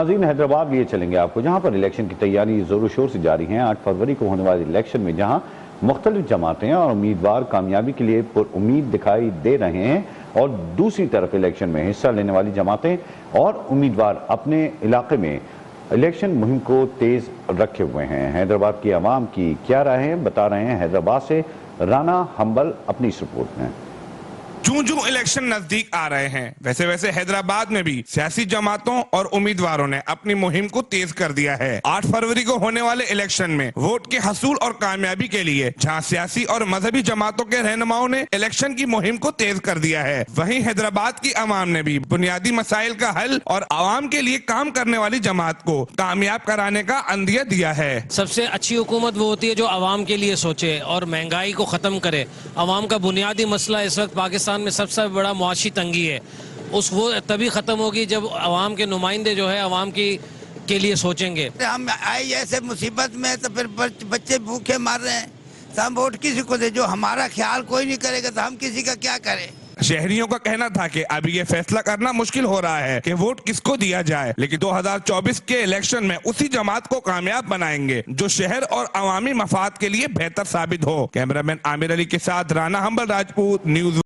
नाज़रीन, हैदराबाद लिए चलेंगे आपको, जहां पर इलेक्शन की तैयारी जोर शोर से जारी है। 8 फरवरी को होने वाले इलेक्शन में जहां मुख्तलिफ जमातें और उम्मीदवार कामयाबी के लिए पुरुम्मीद दिखाई दे रहे हैं, और दूसरी तरफ इलेक्शन में हिस्सा लेने वाली जमातें और उम्मीदवार अपने इलाके में इलेक्शन मुहिम को तेज रखे हुए हैं। हैदराबाद की आवाम की क्या राय है, बता रहे हैं हैदराबाद से राना हम्बल अपनी इस रिपोर्ट में। जूं इलेक्शन नजदीक आ रहे हैं, वैसे वैसे हैदराबाद में भी सियासी जमातों और उम्मीदवारों ने अपनी मुहिम को तेज कर दिया है। 8 फरवरी को होने वाले इलेक्शन में वोट के हसूल और कामयाबी के लिए जहां सियासी और मजहबी जमातों के रहनुमाओं ने इलेक्शन की मुहिम को तेज कर दिया है, वहीं हैदराबाद की आवाम ने भी बुनियादी मसाइल का हल और आवाम के लिए काम करने वाली जमात को कामयाब कराने का अंदिया दिया है। सबसे अच्छी हुकूमत वो होती है जो आवाम के लिए सोचे और महंगाई को खत्म करे। आवाम का बुनियादी मसला इस वक्त पाकिस्तान में सबसे बड़ा मुआशी तंगी है, वो तभी खत्म होगी जब आवाम के नुमाइंदे जो है आवाम की के लिए सोचेंगे। हम आए ऐसे मुसीबत में तो फिर बच्चे भूखे मर रहे हैं, तो हम वोट किसी को दे? जो हमारा ख्याल कोई नहीं करेगा तो हम किसी का क्या करें? शहरियों का कहना था कि अभी ये फैसला करना मुश्किल हो रहा है कि वोट किसको दिया जाए, लेकिन 2024 के इलेक्शन में उसी जमात को कामयाब बनाएंगे जो शहर और अवामी मफाद के लिए बेहतर साबित हो। कैमरामैन आमिर अली के साथ राना हम्बल, राजपूत न्यूज़।